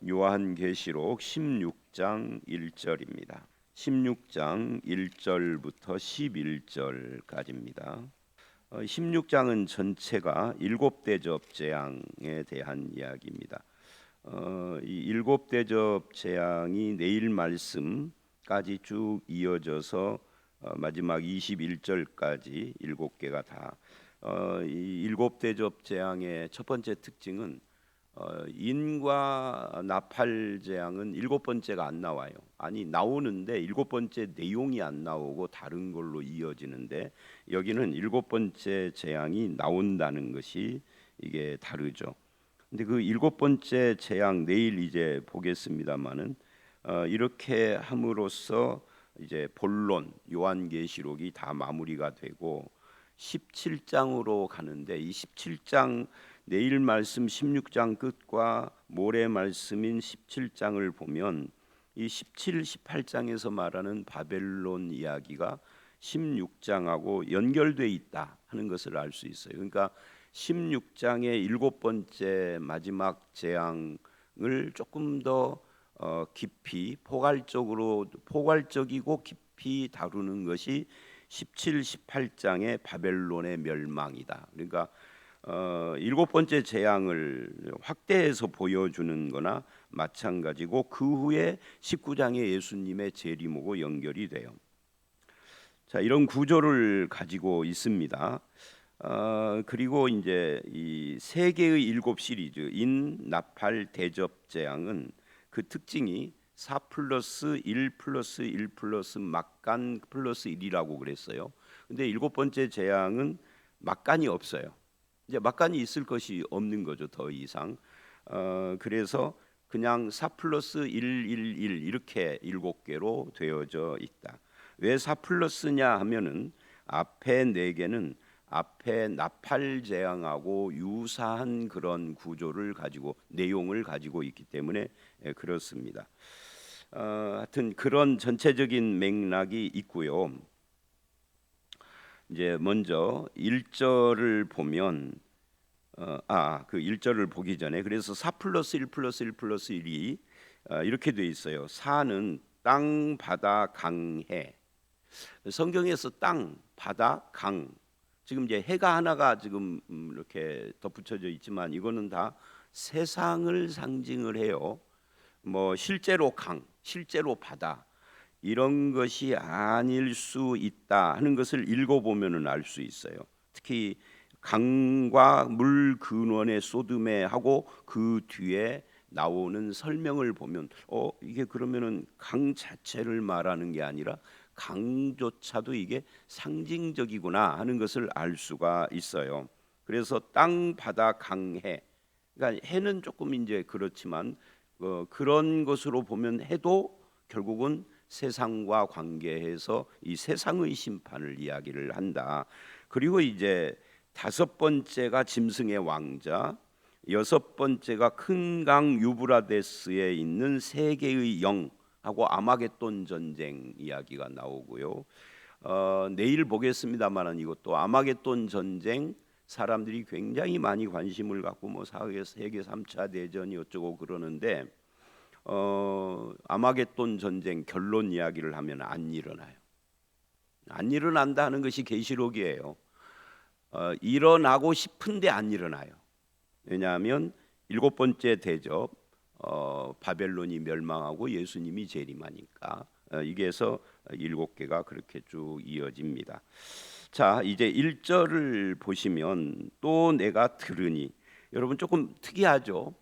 요한계시록 16장 1절입니다. 16장 1절부터 11절까지입니다. 16장은 전체가 일곱 대접 재앙에 대한 이야기입니다. 이 일곱 대접 재앙이 내일 말씀까지 쭉 이어져서 마지막 21절까지 일곱 개가 다 이 일곱 대접 재앙의 첫 번째 특징은 인과 나팔 재앙은 일곱 번째가 안 나와요. 아니 나오는데 일곱 번째 내용이 안 나오고 다른 걸로 이어지는데 여기는 일곱 번째 재앙이 나온다는 것이 이게 다르죠. 근데 그 일곱 번째 재앙 내일 이제 보겠습니다만은 이렇게 함으로써 이제 본론 요한계시록이 다 마무리가 되고 17장으로 가는데 이 17장 내일 말씀 16장 끝과 모레 말씀인 17장을 보면 이 17, 18장에서 말하는 바벨론 이야기가 16장하고 연결돼 있다 하는 것을 알 수 있어요. 그러니까 16장의 일곱 번째 마지막 재앙을 조금 더 깊이 포괄적이고 깊이 다루는 것이 17, 18장의 바벨론의 멸망이다. 그러니까 일곱 번째 재앙을 확대해서 보여주는 거나 마찬가지고 그 후에 19장의 예수님의 재림하고 연결이 돼요. 자, 이런 구조를 가지고 있습니다. 그리고 이제 이 세 개의 일곱 시리즈 인, 나팔, 대접, 재앙은 그 특징이 4 플러스 1 플러스 1 플러스 막간 플러스 1이라고 그랬어요. 근데 일곱 번째 재앙은 막간이 없어요. 이제 막간이 있을 것이 없는 거죠. 더 이상. 그래서 그냥 4 플러스 1, 1, 1 이렇게 일곱 개로 되어져 있다. 왜 4 플러스냐 하면은 앞에 네 개는 앞에 나팔 재앙하고 유사한 그런 구조를 가지고 내용을 가지고 있기 때문에 그렇습니다. 하여튼 그런 전체적인 맥락이 있고요. 이제 먼저 1절을 보면 그 1절을 보기 전에 그래서 4 플러스 1 플러스 1 플러스 1이 이렇게 돼 있어요. 4는 땅, 바다, 강, 해. 성경에서 땅, 바다, 강 지금 이제 해가 하나가 지금 이렇게 덧붙여져 있지만 이거는 다 세상을 상징을 해요. 뭐 실제로 강, 실제로 바다 이런 것이 아닐 수 있다 하는 것을 읽어보면은 알 수 있어요. 특히 강과 물 근원의 소돔에 하고 그 뒤에 나오는 설명을 보면 이게 그러면은 강 자체를 말하는 게 아니라 강조차도 이게 상징적이구나 하는 것을 알 수가 있어요. 그래서 땅, 바다, 강, 해. 그러니까 해는 조금 이제 그렇지만 그런 것으로 보면 해도 결국은 세상과 관계해서 이 세상의 심판을 이야기를 한다. 그리고 이제 다섯 번째가 짐승의 왕자, 여섯 번째가 큰 강 유브라데스에 있는 세 개의 영하고 아마겟돈 전쟁 이야기가 나오고요. 내일 보겠습니다만은 이것도 아마겟돈 전쟁 사람들이 굉장히 많이 관심을 갖고 뭐 세계 3차 대전이 어쩌고 그러는데 아마겟돈 전쟁 결론 이야기를 하면 안 일어나요. 안 일어난다는 것이 계시록이에요. 일어나고 싶은데 안 일어나요. 왜냐하면 일곱 번째 대접 바벨론이 멸망하고 예수님이 재림하니까 이게서 일곱 개가 그렇게 쭉 이어집니다. 자, 이제 1절을 보시면 또 내가 들으니 여러분 조금 특이하죠.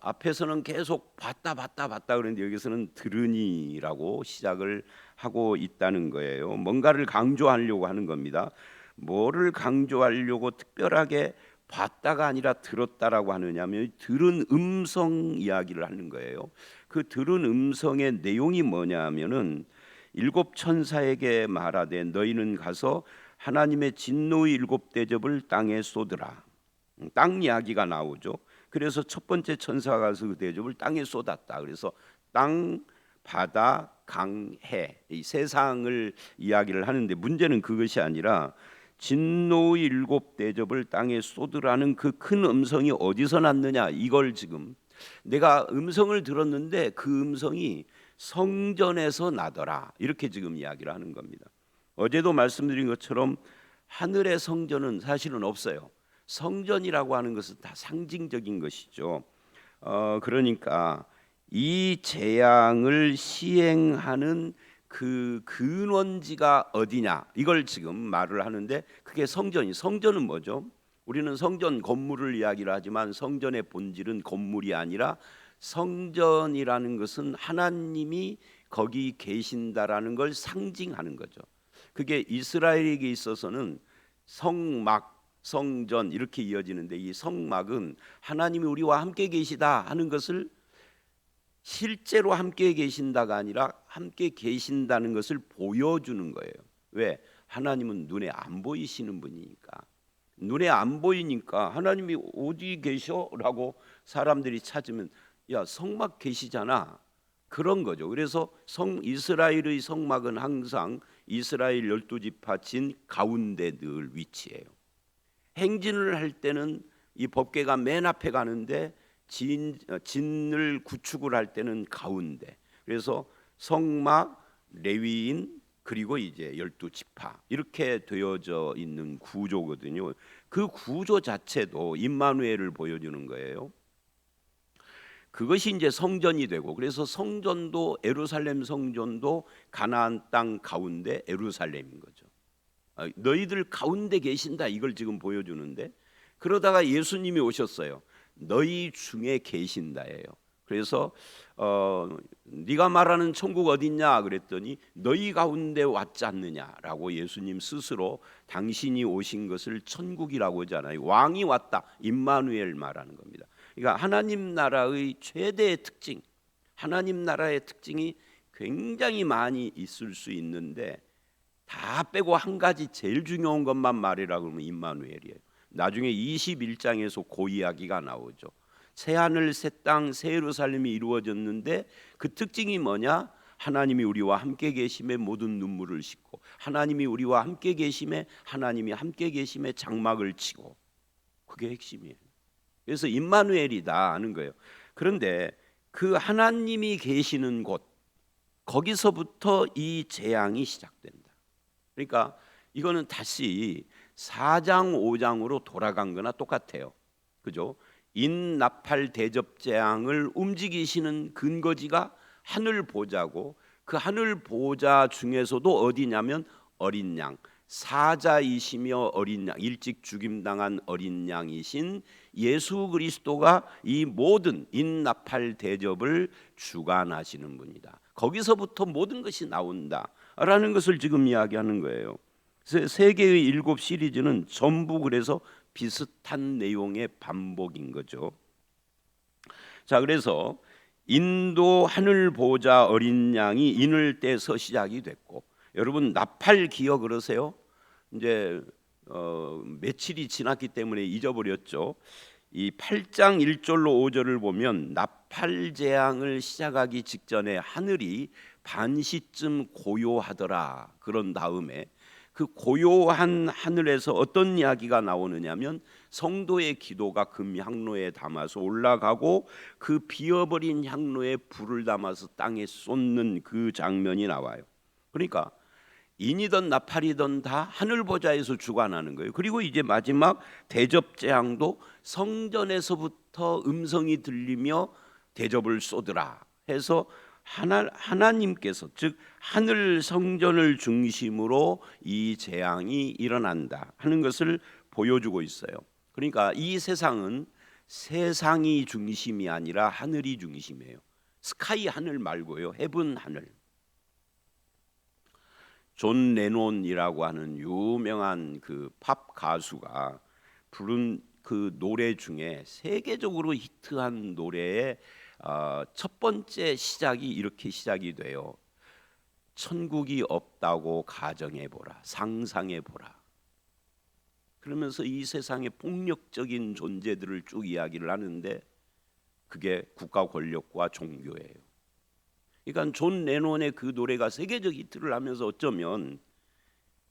앞에서는 계속 봤다 그랬는데 여기서는 들으니라고 시작을 하고 있다는 거예요. 뭔가를 강조하려고 하는 겁니다. 뭐를 강조하려고 특별하게 봤다가 아니라 들었다라고 하느냐면 들은 음성 이야기를 하는 거예요. 그 들은 음성의 내용이 뭐냐면은 일곱 천사에게 말하되 너희는 가서 하나님의 진노의 일곱 대접을 땅에 쏟으라. 땅 이야기가 나오죠. 그래서 첫 번째 천사가 가서 그 대접을 땅에 쏟았다. 그래서 땅, 바다, 강, 해 이 세상을 이야기를 하는데 문제는 그것이 아니라 진노의 일곱 대접을 땅에 쏟으라는 그 큰 음성이 어디서 났느냐 이걸 지금 내가 음성을 들었는데 그 음성이 성전에서 나더라. 이렇게 지금 이야기를 하는 겁니다. 어제도 말씀드린 것처럼 하늘의 성전은 사실은 없어요. 성전이라고 하는 것은 다 상징적인 것이죠. 그러니까 이 재앙을 시행하는 그 근원지가 어디냐, 이걸 지금 말을 하는데, 그게 성전은 뭐죠? 우리는 성전 건물을 이야기를 하지만 성전의 본질은 건물이 아니라, 성전이라는 것은 하나님이 거기 계신다라는 걸 상징하는 거죠. 그게 이스라엘에게 있어서는 성막, 성전 이렇게 이어지는데, 이 성막은 하나님이 우리와 함께 계시다 하는 것을, 실제로 함께 계신다가 아니라 함께 계신다는 것을 보여주는 거예요. 왜? 하나님은 눈에 안 보이시는 분이니까. 눈에 안 보이니까 하나님이 어디 계셔? 라고 사람들이 찾으면, 야, 성막 계시잖아, 그런 거죠. 그래서 이스라엘의 성막은 항상 이스라엘 12지파 진 가운데 늘 위치해요. 행진을 할 때는 이 법궤가 맨 앞에 가는데, 진을 구축을 할 때는 가운데. 그래서 성막, 레위인, 그리고 이제 12지파 이렇게 되어져 있는 구조거든요. 그 구조 자체도 임마누엘을 보여주는 거예요. 그것이 이제 성전이 되고, 그래서 성전도, 예루살렘 성전도 가나안 땅 가운데 예루살렘인 거죠. 너희들 가운데 계신다, 이걸 지금 보여주는데, 그러다가 예수님이 오셨어요. 너희 중에 계신다예요. 그래서 네가 말하는 천국 어딨냐 그랬더니, 너희 가운데 왔지 않느냐라고 예수님 스스로 당신이 오신 것을 천국이라고 하잖아요. 왕이 왔다, 임마누엘 말하는 겁니다. 그러니까 하나님 나라의 최대의 특징, 하나님 나라의 특징이 굉장히 많이 있을 수 있는데, 다 빼고 한 가지 제일 중요한 것만 말이라고 하면 임마누엘이에요. 나중에 21장에서 그 이야기가 나오죠. 새 하늘 새 땅 새 예루살렘이 이루어졌는데, 그 특징이 뭐냐? 하나님이 우리와 함께 계심에 모든 눈물을 씻고, 하나님이 우리와 함께 계심에, 하나님이 함께 계심에 장막을 치고, 그게 핵심이에요. 그래서 임마누엘이다 하는 거예요. 그런데 그 하나님이 계시는 곳, 거기서부터 이 재앙이 시작된다. 그러니까 이거는 다시 4장 5장으로 돌아간 거나 똑같아요. 그죠? 인나팔 대접 재앙을 움직이시는 근거지가 하늘 보좌고, 그 하늘 보좌 중에서도 어디냐면 어린 양, 사자이시며 어린 양, 일찍 죽임당한 어린 양이신 예수 그리스도가 이 모든 인나팔 대접을 주관하시는 분이다. 거기서부터 모든 것이 나온다라는 것을 지금 이야기하는 거예요. 세계의 7 시리즈는 전부 그래서 비슷한 내용의 반복인 거죠. 자, 그래서 인도 하늘 보좌 어린 양이 인을 떼서 시작이 됐고, 여러분 나팔 기억 그러세요? 이제 며칠이 지났기 때문에 잊어버렸죠. 이 8장 1절로 5절을 보면, 나팔 재앙을 시작하기 직전에 하늘이 반시쯤 고요하더라. 그런 다음에 그 고요한 하늘에서 어떤 이야기가 나오느냐면, 성도의 기도가 금 향로에 담아서 올라가고, 그 비어버린 향로에 불을 담아서 땅에 쏟는 그 장면이 나와요. 그러니까 인이든 나팔이든 다 하늘 보좌에서 주관하는 거예요. 그리고 이제 마지막 대접 재앙도 성전에서부터 음성이 들리며 대접을 쏟으라 해서 하나님께서, 즉 하늘 성전을 중심으로 이 재앙이 일어난다 하는 것을 보여주고 있어요. 그러니까 이 세상은 세상이 중심이 아니라 하늘이 중심이에요. 스카이 하늘 말고요, 헤븐 하늘. 존 레논이라고 하는 유명한 그 팝 가수가 부른 그 노래 중에 세계적으로 히트한 노래의 첫 번째 시작이 이렇게 시작이 돼요. 천국이 없다고 가정해보라, 상상해보라. 그러면서 이 세상의 폭력적인 존재들을 쭉 이야기를 하는데, 그게 국가 권력과 종교예요. 그러니까 존 레논의 그 노래가 세계적 히트를 하면서 어쩌면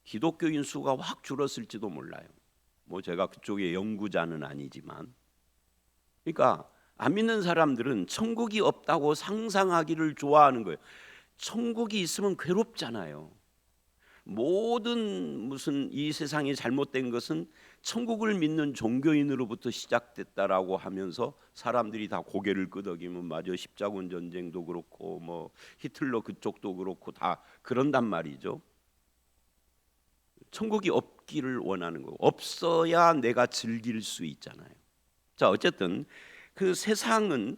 기독교인 수가 확 줄었을지도 몰라요. 뭐 제가 그쪽의 연구자는 아니지만, 그러니까 안 믿는 사람들은 천국이 없다고 상상하기를 좋아하는 거예요. 천국이 있으면 괴롭잖아요. 모든 무슨 이 세상이 잘못된 것은 천국을 믿는 종교인으로부터 시작됐다라고 하면서 사람들이 다 고개를 끄덕이면 맞아, 십자군 전쟁도 그렇고 뭐 히틀러 그쪽도 그렇고 다 그런단 말이죠. 천국이 없기를 원하는 거고, 없어야 내가 즐길 수 있잖아요. 자, 어쨌든 그 세상은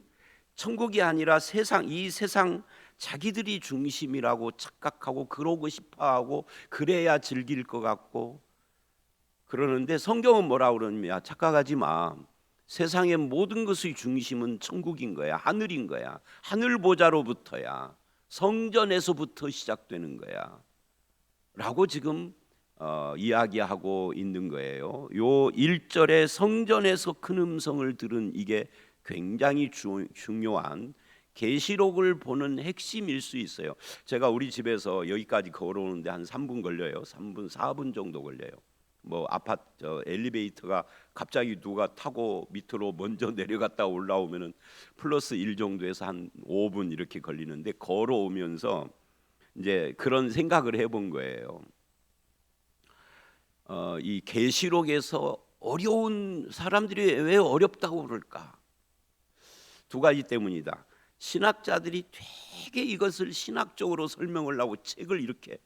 천국이 아니라 이 세상 자기들이 중심이라고 착각하고 그러고 싶어하고 그래야 즐길 것 같고 그러는데, 성경은 뭐라고 그러냐면 착각하지 마. 세상의 모든 것의 중심은 천국인 거야. 하늘인 거야. 하늘 보좌로부터야. 성전에서부터 시작되는 거야 라고 지금 이야기하고 있는 거예요. 요 1절에 성전에서 큰 음성을 들은, 이게 굉장히 중요한 계시록을 보는 핵심일 수 있어요. 제가 우리 집에서 여기까지 걸어오는데 한 3분 걸려요. 3분 4분 정도 걸려요. 뭐 아파트 엘리베이터가 갑자기 누가 타고 밑으로 먼저 내려갔다 올라오면은 플러스 1 정도에서 한 5분 이렇게 걸리는데, 걸어오면서 이제 그런 생각을 해본 거예요. 이 계시록에서 어려운 사람들이 왜 어렵다고 그럴까? 두 가지 때문이다. 신학자들이 되게 이것을 신학적으로 설명을 하고 책을 이렇게,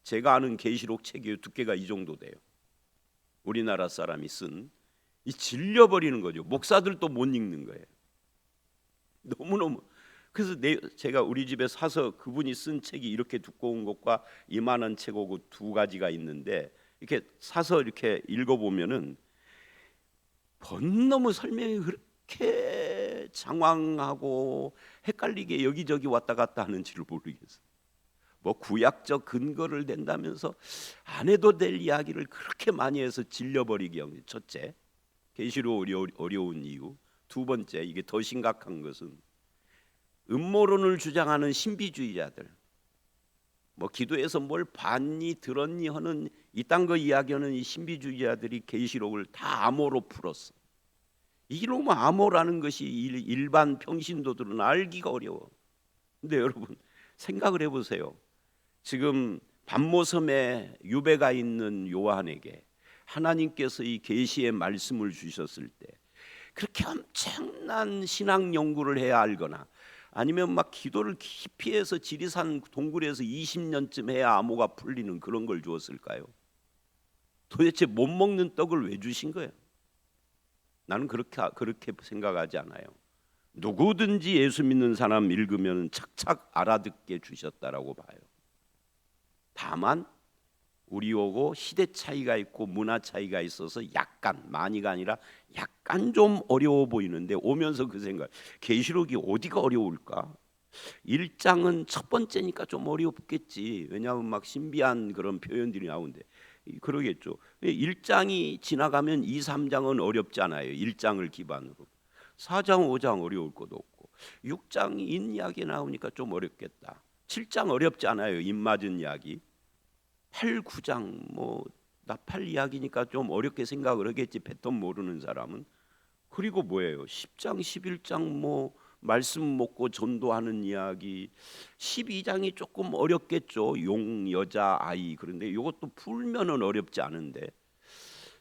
제가 아는 계시록 책이 두께가 이 정도 돼요. 우리나라 사람이 쓴, 이 질려버리는 거죠. 목사들도 못 읽는 거예요. 너무너무. 그래서 제가 우리 집에 사서 그분이 쓴 책이 이렇게 두꺼운 것과 이만한 책하고 두 가지가 있는데, 이렇게 사서 이렇게 읽어보면은 너무 설명이 그렇게 장황하고 헷갈리게 여기저기 왔다 갔다 하는지를 모르겠어요. 뭐 구약적 근거를 댄다면서 안 해도 될 이야기를 그렇게 많이 해서 질려버리게 합니다. 첫째, 계시록 어려운 이유. 두 번째, 이게 더 심각한 것은 음모론을 주장하는 신비주의자들, 뭐 기도에서 뭘 봤니 들었니 하는 이딴 거 이야기하는 이 신비주의자들이 계시록을 다 암호로 풀었어. 이놈의 암호라는 것이 일반 평신도들은 알기가 어려워. 근데 여러분 생각을 해보세요. 지금 반모섬에 유배가 있는 요한에게 하나님께서 이 계시의 말씀을 주셨을 때 그렇게 엄청난 신학 연구를 해야 알거나, 아니면 막 기도를 깊이 해서 지리산 동굴에서 20년쯤 해야 암호가 풀리는 그런 걸 주었을까요? 도대체 못 먹는 떡을 왜 주신 거예요? 나는 그렇게 생각하지 않아요. 누구든지 예수 믿는 사람 읽으면 착착 알아듣게 주셨다라고 봐요. 다만 우리하고 시대 차이가 있고 문화 차이가 있어서 약간, 많이가 아니라 약간 좀 어려워 보이는데, 오면서 그 생각, 계시록이 어디가 어려울까? 1장은 첫 번째니까 좀 어렵겠지. 왜냐하면 막 신비한 그런 표현들이 나오는데 그러겠죠. 1장이 지나가면 2, 3장은 어렵지 않아요. 1장을 기반으로. 4장, 5장 어려울 것도 없고, 6장이 인 이야기 나오니까 좀 어렵겠다. 7장 어렵지 않아요. 입 맞은 이야기. 8, 9장 뭐 나팔 이야기니까 좀 어렵게 생각을 하겠지, 패턴 모르는 사람은. 그리고 뭐예요? 10장, 11장 뭐 말씀 먹고 전도하는 이야기. 12장이 조금 어렵겠죠. 용, 여자, 아이. 그런데 이것도 풀면은 어렵지 않은데,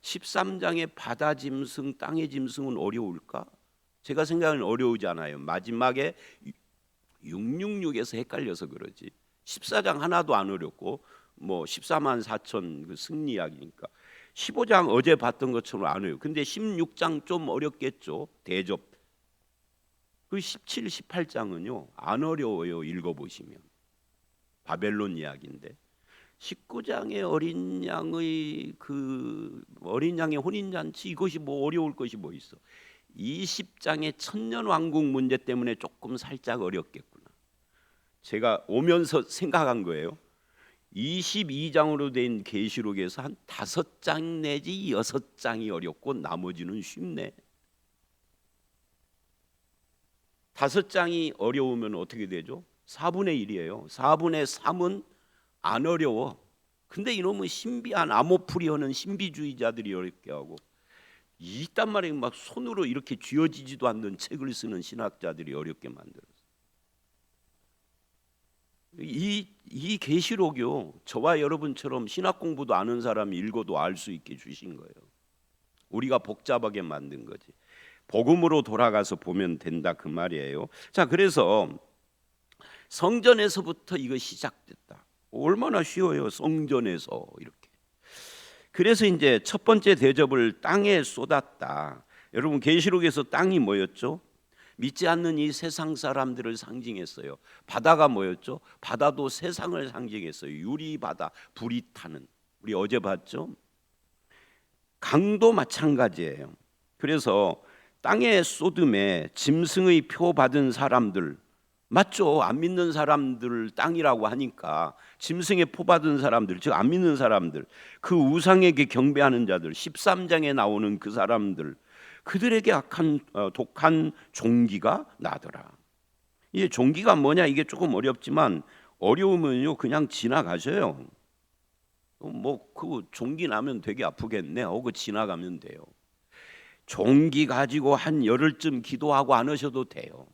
13장의 바다 짐승, 땅의 짐승은 어려울까? 제가 생각하는 어려우지 않아요. 마지막에 666에서 헷갈려서 그러지. 14장 하나도 안 어렵고, 뭐 14만 4천 그 승리 이야기니까. 15장 어제 봤던 것처럼 안 어려워요. 근데 16장 좀 어렵겠죠. 대접. 그 17, 18장은요 안 어려워요. 읽어보시면. 바벨론 이야기인데, 19장의 어린 양의 혼인잔치, 이것이 뭐 어려울 것이 뭐 있어. 20장의 천년왕국 문제 때문에 조금 살짝 어렵겠구나. 제가 오면서 생각한 거예요. 22장으로 된 계시록에서 한 5장 내지 6장이 어렵고 나머지는 쉽네. 5장이 어려우면 어떻게 되죠? 4분의 1이에요. 4분의 3은 안 어려워. 근데 이놈은 신비한 암호풀이 하는 신비주의자들이 어렵게 하고, 이딴 말에 막 손으로 이렇게 쥐어지지도 않는 책을 쓰는 신학자들이 어렵게 만들었어요. 이 계시록이요, 저와 여러분처럼 신학 공부도 아는 사람이 읽어도 알 수 있게 주신 거예요. 우리가 복잡하게 만든 거지. 복음으로 돌아가서 보면 된다 그 말이에요. 자, 그래서 성전에서부터 이거 시작됐다. 얼마나 쉬워요, 성전에서 이렇게. 그래서 이제 첫 번째 대접을 땅에 쏟았다. 여러분, 계시록에서 땅이 뭐였죠? 믿지 않는 이 세상 사람들을 상징했어요. 바다가 뭐였죠? 바다도 세상을 상징했어요. 유리 바다, 불이 타는. 우리 어제 봤죠? 강도 마찬가지예요. 그래서 땅에 쏟음에 짐승의 표 받은 사람들, 맞죠? 안 믿는 사람들 땅이라고 하니까 짐승의 표 받은 사람들, 즉 안 믿는 사람들, 그 우상에게 경배하는 자들, 13장에 나오는 그 사람들, 그들에게 악한 독한 종기가 나더라. 이 종기가 뭐냐, 이게 조금 어렵지만 어려우면요 그냥 지나가셔요. 뭐 그 종기 나면 되게 아프겠네 하고 지나가면 돼요. 종기 가지고 한 열흘쯤 기도하고 안 하셔도 돼요.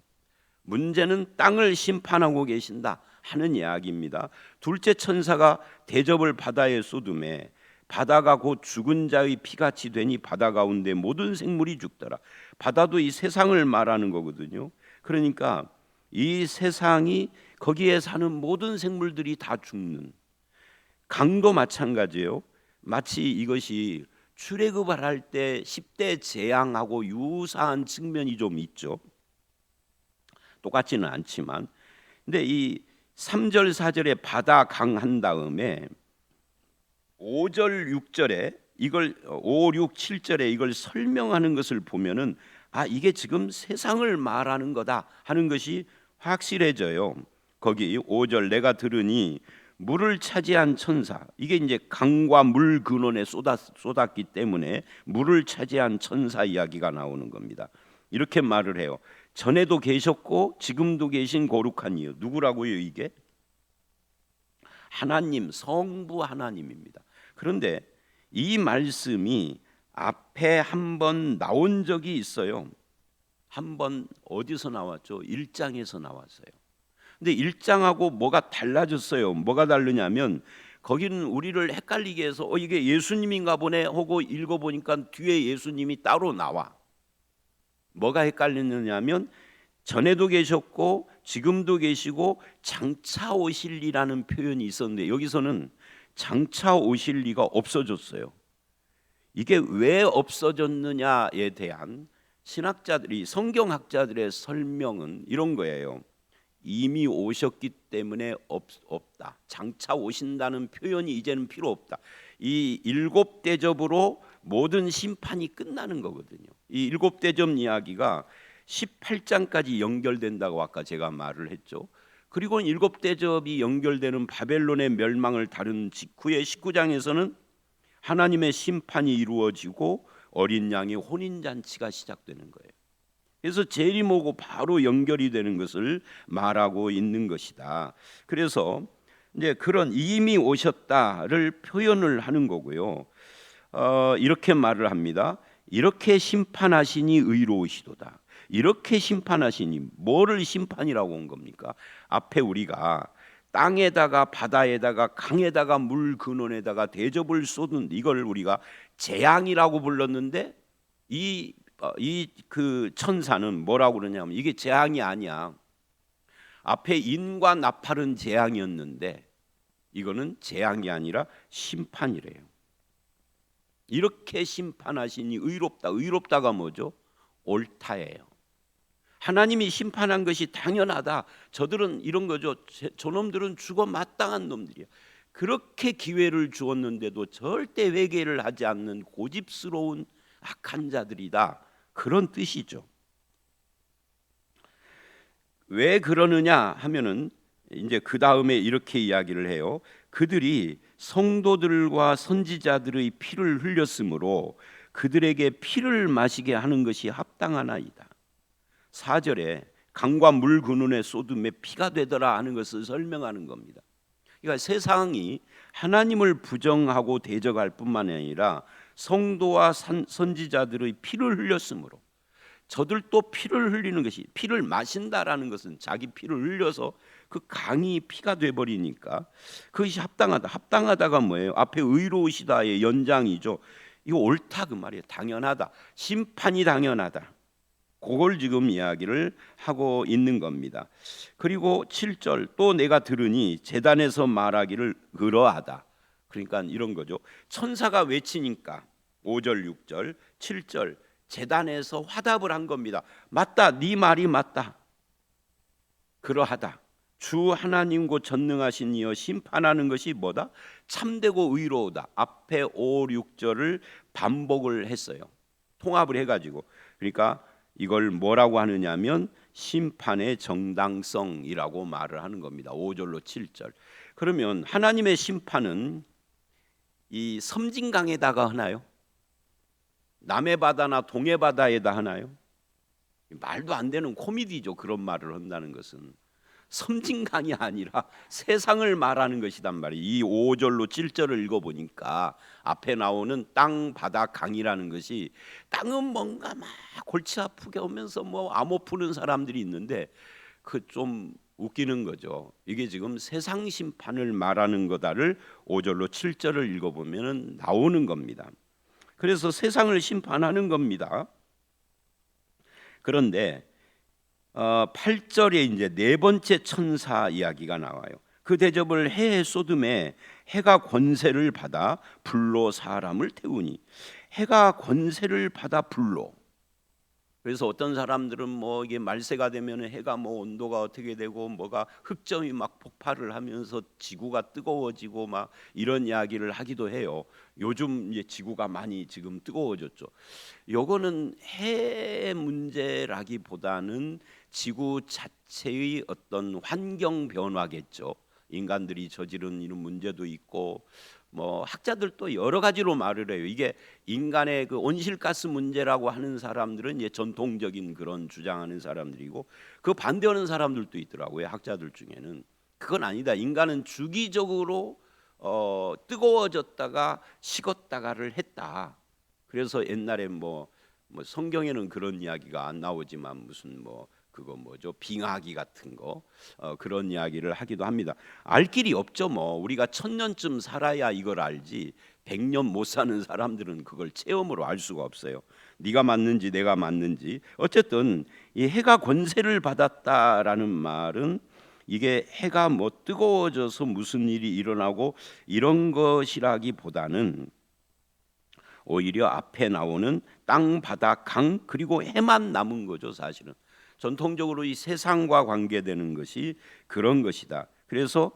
문제는 땅을 심판하고 계신다 하는 이야기입니다. 둘째 천사가 대접을 바다에 쏟음에 바다가 곧 죽은 자의 피같이 되니 바다 가운데 모든 생물이 죽더라. 바다도 이 세상을 말하는 거거든요. 그러니까 이 세상이, 거기에 사는 모든 생물들이 다 죽는. 강도 마찬가지예요. 마치 이것이 출애굽을 할 때 10대 재앙하고 유사한 측면이 좀 있죠. 똑같지는 않지만, 근데 이 3절 4절에 바다 강한 다음에 5절 6절에 이걸 5, 6, 7절에 이걸 설명하는 것을 보면은 아, 이게 지금 세상을 말하는 거다 하는 것이 확실해져요. 거기 5절 내가 들으니 물을 차지한 천사, 이게 이제 강과 물 근원에 쏟았기 때문에 물을 차지한 천사 이야기가 나오는 겁니다. 이렇게 말을 해요. 전에도 계셨고 지금도 계신 거룩한 이요. 누구라고요 이게? 하나님, 성부 하나님입니다. 그런데 이 말씀이 앞에 한번 나온 적이 있어요. 한번 어디서 나왔죠? 1장에서 나왔어요. 근데 1장하고 뭐가 달라졌어요. 뭐가 다르냐면 거기는 우리를 헷갈리게 해서 이게 예수님인가 보네 하고 읽어보니까 뒤에 예수님이 따로 나와. 뭐가 헷갈리느냐면 전에도 계셨고 지금도 계시고 장차 오실 리라는 표현이 있었는데 여기서는 장차 오실 리가 없어졌어요. 이게 왜 없어졌느냐에 대한 신학자들이, 성경학자들의 설명은 이런 거예요. 이미 오셨기 때문에 없다. 장차 오신다는 표현이 이제는 필요 없다. 이 7 대접으로 모든 심판이 끝나는 거거든요. 이 7 대접 이야기가 18장까지 연결된다고 아까 제가 말을 했죠. 그리고 7 대접이 연결되는 바벨론의 멸망을 다룬 직후에 19장에서는 하나님의 심판이 이루어지고 어린 양의 혼인잔치가 시작되는 거예요. 그래서 재림오고 바로 연결이 되는 것을 말하고 있는 것이다. 그래서 이제 그런 이미 오셨다를 표현을 하는 거고요. 이렇게 말을 합니다. 이렇게 심판하시니 의로우시도다. 이렇게 심판하시니, 뭐를 심판이라고 한 겁니까? 앞에 우리가 땅에다가 바다에다가 강에다가 물 근원에다가 대접을 쏟은 이걸 우리가 재앙이라고 불렀는데 이 그 천사는 뭐라고 그러냐면 이게 재앙이 아니야. 앞에 인과 나팔은 재앙이었는데 이거는 재앙이 아니라 심판이래요. 이렇게 심판하시니 의롭다. 의롭다가 뭐죠? 옳다예요. 하나님이 심판한 것이 당연하다. 저들은 이런 거죠. 저놈들은 죽어 마땅한 놈들이야. 그렇게 기회를 주었는데도 절대 회개를 하지 않는 고집스러운 악한 자들이다. 그런 뜻이죠. 왜 그러느냐 하면은 이제 그 다음에 이렇게 이야기를 해요. 그들이 성도들과 선지자들의 피를 흘렸으므로 그들에게 피를 마시게 하는 것이 합당하나이다. 4절에 강과 물 근원에 쏟음에 피가 되더라 하는 것을 설명하는 겁니다. 그러니까 세상이 하나님을 부정하고 대적할 뿐만 아니라 성도와 선지자들의 피를 흘렸으므로 저들도 피를 흘리는 것이, 피를 마신다라는 것은 자기 피를 흘려서 그 강이 피가 돼버리니까 그것이 합당하다. 합당하다가 뭐예요? 앞에 의로우시다의 연장이죠. 이거 옳다 그 말이에요. 당연하다. 심판이 당연하다. 그걸 지금 이야기를 하고 있는 겁니다. 그리고 7절 또 내가 들으니 제단에서 말하기를 그러하다. 그러니까 이런 거죠. 천사가 외치니까 5절 6절 7절 제단에서 화답을 한 겁니다. 맞다. 네 말이 맞다. 그러하다. 주 하나님 곧 전능하신 이여 심판하는 것이 뭐다? 참되고 의로우다. 앞에 5, 6절을 반복을 했어요. 통합을 해가지고. 그러니까 이걸 뭐라고 하느냐면 심판의 정당성이라고 말을 하는 겁니다. 5절로 7절. 그러면 하나님의 심판은 이 섬진강에다가 하나요? 남해 바다나 동해 바다에다 하나요? 말도 안 되는 코미디죠. 그런 말을 한다는 것은 섬진강이 아니라 세상을 말하는 것이단 말이에요. 이 5절로 7절을 읽어보니까 앞에 나오는 땅, 바다, 강이라는 것이 땅은 뭔가 막 골치 아프게 오면서 뭐 암호 푸는 사람들이 있는데 그 좀 웃기는 거죠. 이게 지금 세상 심판을 말하는 거다를 5절로 7절을 읽어보면 나오는 겁니다. 그래서 세상을 심판하는 겁니다. 그런데 8절에 이제 네 번째 천사 이야기가 나와요. 그 대접을 해에 쏟음에 해가 권세를 받아 불로 사람을 태우니, 해가 권세를 받아 불로. 그래서 어떤 사람들은 뭐 이게 말세가 되면 해가 뭐 온도가 어떻게 되고 뭐가 흑점이 막 폭발을 하면서 지구가 뜨거워지고 막 이런 이야기를 하기도 해요. 요즘 이제 지구가 많이 지금 뜨거워졌죠. 요거는 해 문제라기보다는 지구 자체의 어떤 환경 변화겠죠. 인간들이 저지른 이런 문제도 있고 뭐 학자들도 여러 가지로 말을 해요. 이게 인간의 그 온실가스 문제라고 하는 사람들은 이제 전통적인 그런 주장하는 사람들이고 그 반대하는 사람들도 있더라고요. 학자들 중에는 그건 아니다. 인간은 주기적으로 뜨거워졌다가 식었다가를 했다. 그래서 옛날에 뭐 성경에는 그런 이야기가 안 나오지만 무슨 뭐 그거 뭐죠? 빙하기 같은 거 그런 이야기를 하기도 합니다. 알 길이 없죠. 뭐 우리가 1000년쯤 살아야 이걸 알지 100년 못 사는 사람들은 그걸 체험으로 알 수가 없어요. 네가 맞는지 내가 맞는지. 어쨌든 이 해가 권세를 받았다라는 말은 이게 해가 뭐 뜨거워져서 무슨 일이 일어나고 이런 것이라기보다는 오히려 앞에 나오는 땅, 바다, 강 그리고 해만 남은 거죠. 사실은 전통적으로 이 세상과 관계되는 것이 그런 것이다. 그래서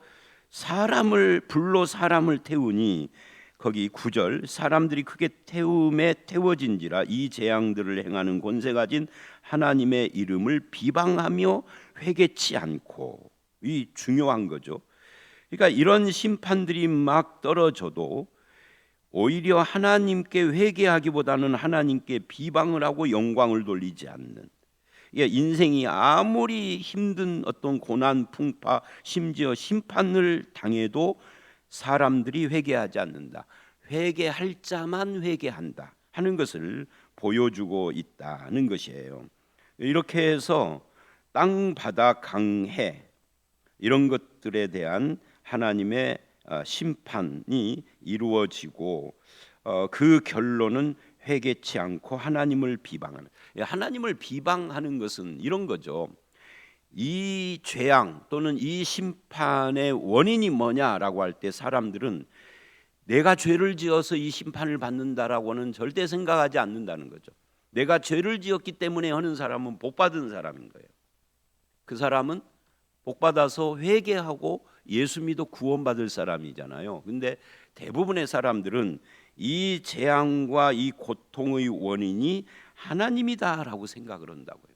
사람을 불로 사람을 태우니 거기 9절 사람들이 크게 태움에 태워진지라 이 재앙들을 행하는 권세 가진 하나님의 이름을 비방하며 회개치 않고. 이 중요한 거죠. 그러니까 이런 심판들이 막 떨어져도 오히려 하나님께 회개하기보다는 하나님께 비방을 하고 영광을 돌리지 않는, 인생이 아무리 힘든 어떤 고난 풍파 심지어 심판을 당해도 사람들이 회개하지 않는다. 회개할 자만 회개한다 하는 것을 보여주고 있다는 것이에요. 이렇게 해서 땅, 바다, 강, 해 이런 것들에 대한 하나님의 심판이 이루어지고 그 결론은 회개치 않고 하나님을 비방하는. 하나님을 비방하는 것은 이런 거죠. 이 재앙 또는 이 심판의 원인이 뭐냐라고 할 때 사람들은 내가 죄를 지어서 이 심판을 받는다라고는 절대 생각하지 않는다는 거죠. 내가 죄를 지었기 때문에 하는 사람은 복 받은 사람인 거예요. 그 사람은 복 받아서 회개하고 예수 믿어 구원받을 사람이잖아요. 근데 대부분의 사람들은 이 재앙과 이 고통의 원인이 하나님이다라고 생각을 한다고요.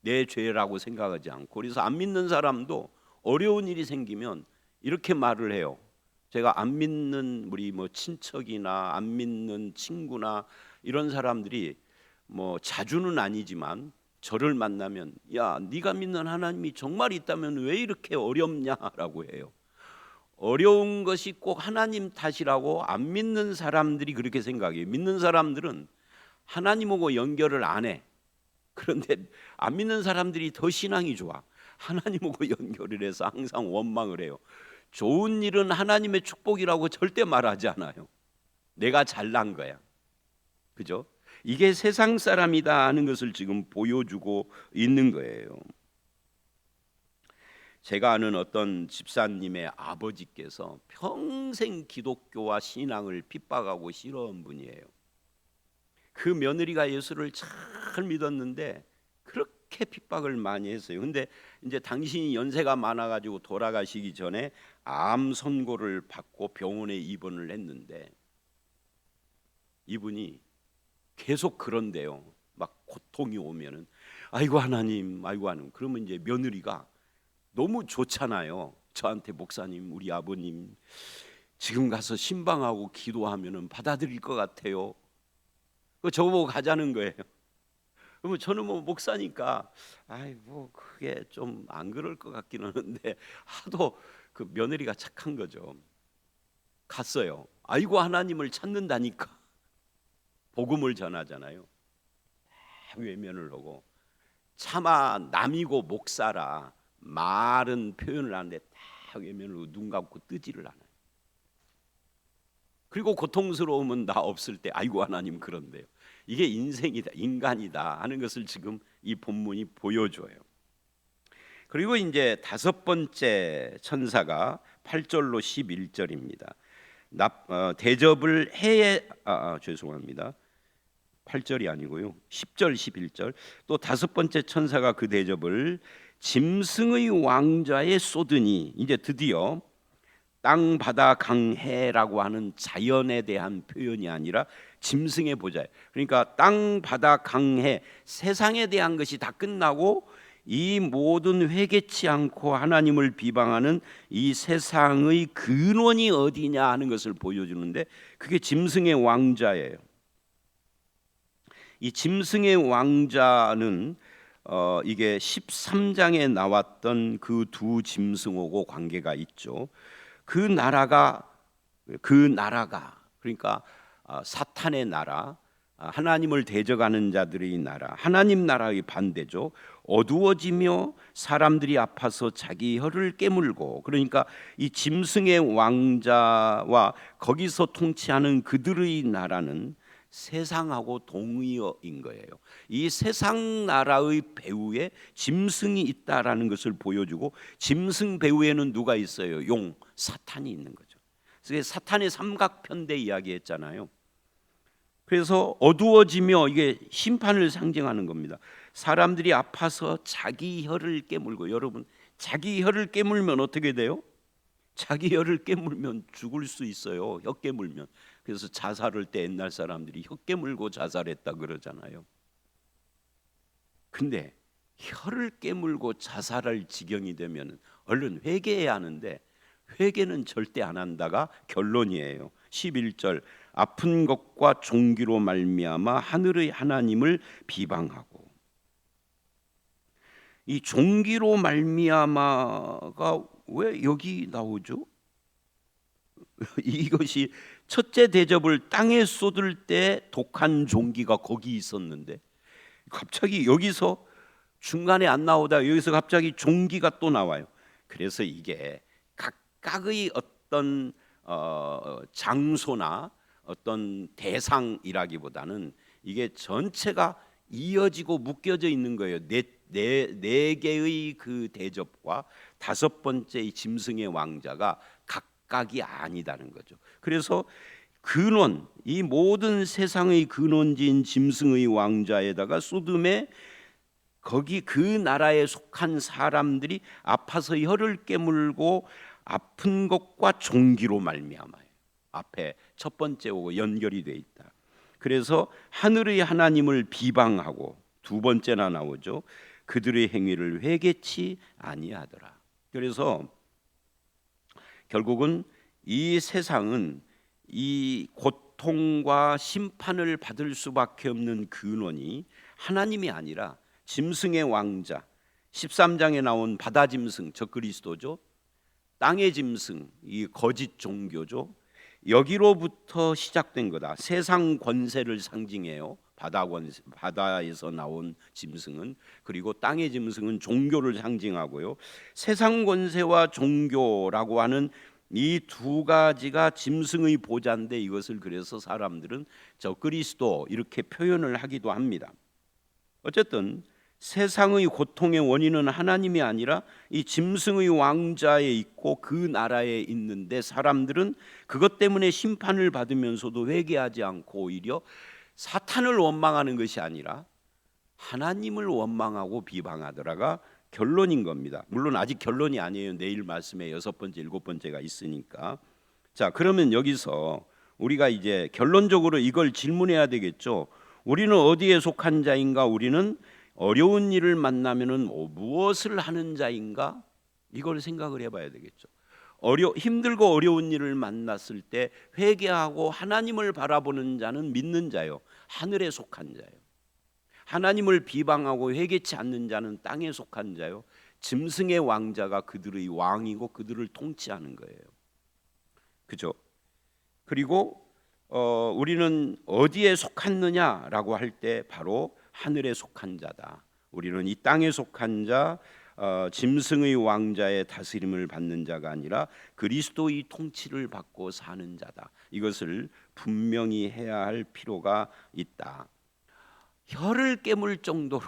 내 죄라고 생각하지 않고. 그래서 안 믿는 사람도 어려운 일이 생기면 이렇게 말을 해요. 제가 안 믿는 우리 뭐 친척이나 안 믿는 친구나 이런 사람들이 뭐 자주는 아니지만 저를 만나면 야, 네가 믿는 하나님이 정말 있다면 왜 이렇게 어렵냐라고 해요. 어려운 것이 꼭 하나님 탓이라고 안 믿는 사람들이 그렇게 생각해요. 믿는 사람들은 하나님하고 연결을 안 해. 그런데 안 믿는 사람들이 더 신앙이 좋아. 하나님하고 연결을 해서 항상 원망을 해요. 좋은 일은 하나님의 축복이라고 절대 말하지 않아요. 내가 잘난 거야. 그죠? 이게 세상 사람이다 하는 것을 지금 보여주고 있는 거예요. 제가 아는 어떤 집사님의 아버지께서 평생 기독교와 신앙을 핍박하고 싫어한 분이에요. 그 며느리가 예수를 잘 믿었는데 그렇게 핍박을 많이 했어요. 근데 이제 당신이 연세가 많아가지고 돌아가시기 전에 암 선고를 받고 병원에 입원을 했는데 이분이 계속 그런데요. 막 고통이 오면은 아이고 하나님, 아이고 하나님. 그러면 이제 며느리가 너무 좋잖아요. 저한테 목사님, 우리 아버님 지금 가서 신방하고 기도하면은 받아들일 것 같아요. 그 저보고 가자는 거예요. 그러면 저는 뭐 목사니까 아이 뭐 그게 좀 안 그럴 것 같긴 하는데 하도 그 며느리가 착한 거죠. 갔어요. 아이고 하나님을 찾는다니까 복음을 전하잖아요. 외면을 하고 차마 남이고 목사라 말은 표현을 하는데 다 외면을 하고 눈 감고 뜨지를 않아요. 그리고 고통스러우면 나 없을 때 아이고 하나님 그런데요. 이게 인생이다, 인간이다 하는 것을 지금 이 본문이 보여줘요. 그리고 이제 다섯 번째 천사가 8절로 11절입니다. 대접을 해에 죄송합니다. 8절이 아니고요. 10절 11절. 또 다섯 번째 천사가 그 대접을 짐승의 왕좌에 쏟으니 이제 드디어 땅 바다 강해라고 하는 자연에 대한 표현이 아니라 짐승의 보좌예요. 그러니까 땅 바다 강해 세상에 대한 것이 다 끝나고 이 모든 회개치 않고 하나님을 비방하는 이 세상의 근원이 어디냐 하는 것을 보여주는데 그게 짐승의 왕좌예요. 이 짐승의 왕좌는 이게 13장에 나왔던 그 두 짐승하고 관계가 있죠. 그 나라가 그러니까 사탄의 나라, 하나님을 대적하는 자들의 나라, 하나님 나라의 반대죠. 어두워지며 사람들이 아파서 자기 혀를 깨물고, 그러니까 이 짐승의 왕자와 거기서 통치하는 그들의 나라는 세상하고 동의어인 거예요. 이 세상 나라의 배후에 짐승이 있다라는 것을 보여주고, 짐승 배후에는 누가 있어요? 용, 사탄이 있는 거죠. 그래서 사탄의 삼각편대 이야기했잖아요. 그래서 어두워지며 이게 심판을 상징하는 겁니다. 사람들이 아파서 자기 혀를 깨물고, 여러분 자기 혀를 깨물면 어떻게 돼요? 자기 혀를 깨물면 죽을 수 있어요. 혀 깨물면. 그래서 자살할 때 옛날 사람들이 혀 깨물고 자살했다 그러잖아요. 근데 혀를 깨물고 자살할 지경이 되면 얼른 회개해야 하는데 회개는 절대 안 한다가 결론이에요. 11절 아픈 것과 종기로 말미암아 하늘의 하나님을 비방하고, 이 종기로 말미암아가 왜 여기 나오죠? 이것이 첫째 대접을 땅에 쏟을 때 독한 종기가 거기 있었는데 갑자기 여기서 중간에 안 나오다 여기서 갑자기 종기가 또 나와요. 그래서 이게 각각의 어떤 장소나 어떤 대상이라기보다는 이게 전체가 이어지고 묶여져 있는 거예요. 네 개의 그 대접과 다섯 번째 이 짐승의 왕자가 각각이 아니다는 거죠. 그래서 근원, 이 모든 세상의 근원지인 짐승의 왕자에다가 소돔에 거기 그 나라에 속한 사람들이 아파서 혀를 깨물고 아픈 것과 종기로 말미암아요. 앞에 첫 번째하고 연결이 돼 있다. 그래서 하늘의 하나님을 비방하고 두 번째나 나오죠. 그들의 행위를 회개치 아니하더라. 그래서 결국은 이 세상은 이 고통과 심판을 받을 수밖에 없는 근원이 하나님이 아니라 짐승의 왕자, 13장에 나온 바다 짐승, 저 그리스도죠. 땅의 짐승, 이 거짓 종교죠. 여기로부터 시작된 거다. 세상 권세를 상징해요. 바다에서 나온 짐승은. 그리고 땅의 짐승은 종교를 상징하고요. 세상 권세와 종교라고 하는 이 두 가지가 짐승의 보좌인데, 이것을 그래서 사람들은 저 그리스도 이렇게 표현을 하기도 합니다. 어쨌든 세상의 고통의 원인은 하나님이 아니라 이 짐승의 왕자에 있고 그 나라에 있는데, 사람들은 그것 때문에 심판을 받으면서도 회개하지 않고 오히려 사탄을 원망하는 것이 아니라 하나님을 원망하고 비방하더라가 결론인 겁니다. 물론 아직 결론이 아니에요. 내일 말씀에 6번째, 7번째가 있으니까. 자, 그러면 여기서 우리가 이제 결론적으로 이걸 질문해야 되겠죠. 우리는 어디에 속한 자인가? 우리는 어려운 일을 만나면은 무엇을 하는 자인가? 이걸 생각을 해봐야 되겠죠. 힘들고 어려운 일을 만났을 때 회개하고 하나님을 바라보는 자는 믿는 자요, 하늘에 속한 자요. 하나님을 비방하고 회개치 않는 자는 땅에 속한 자요, 짐승의 왕자가 그들의 왕이고 그들을 통치하는 거예요. 그죠? 그리고 우리는 어디에 속했느냐라고 할 때 바로 하늘에 속한 자다. 우리는 이 땅에 속한 자, 짐승의 왕자의 다스림을 받는 자가 아니라 그리스도의 통치를 받고 사는 자다. 이것을 분명히 해야 할 필요가 있다. 혀를 깨물 정도로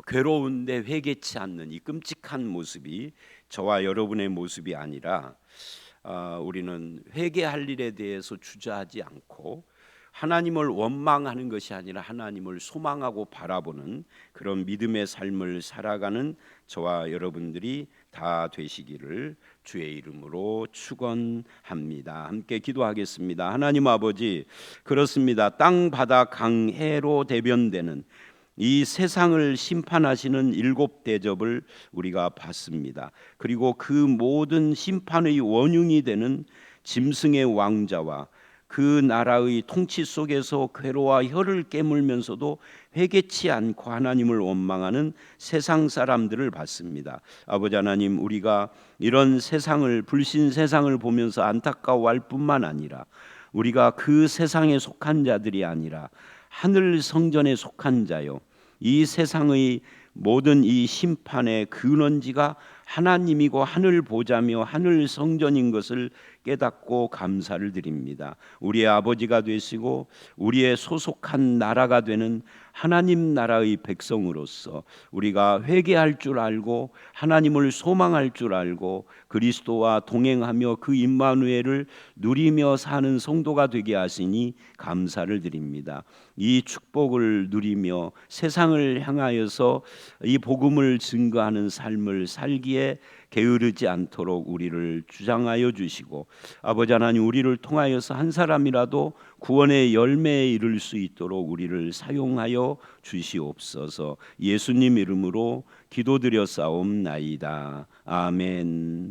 괴로운데 회개치 않는 이 끔찍한 모습이 저와 여러분의 모습이 아니라, 우리는 회개할 일에 대해서 주저하지 않고 하나님을 원망하는 것이 아니라 하나님을 소망하고 바라보는 그런 믿음의 삶을 살아가는 저와 여러분들이 다 되시기를 주의 이름으로 축원합니다. 함께 기도하겠습니다. 하나님 아버지, 그렇습니다. 땅, 바다, 강, 해로 대변되는 이 세상을 심판하시는 7 대접을 우리가 받습니다. 그리고 그 모든 심판의 원흉이 되는 짐승의 왕자와 그 나라의 통치 속에서 괴로워 혀를 깨물면서도 회개치 않고 하나님을 원망하는 세상 사람들을 봤습니다. 아버지 하나님, 우리가 이런 세상을, 불신 세상을 보면서 안타까워할 뿐만 아니라 우리가 그 세상에 속한 자들이 아니라 하늘 성전에 속한 자요, 이 세상의 모든 이 심판의 근원지가 하나님이고 하늘 보좌며 하늘 성전인 것을 깨닫고 감사를 드립니다. 우리의 아버지가 되시고 우리의 소속한 나라가 되는 하나님 나라의 백성으로서 우리가 회개할 줄 알고 하나님을 소망할 줄 알고 그리스도와 동행하며 그 임마누엘을 누리며 사는 성도가 되게 하시니 감사를 드립니다. 이 축복을 누리며 세상을 향하여서 이 복음을 증거하는 삶을 살기에 게으르지 않도록 우리를 주장하여 주시고, 아버지 하나님, 우리를 통하여서 한 사람이라도 구원의 열매에 이를 수 있도록 우리를 사용하여 주시옵소서. 예수님 이름으로 기도드려 싸움나이다. 아멘.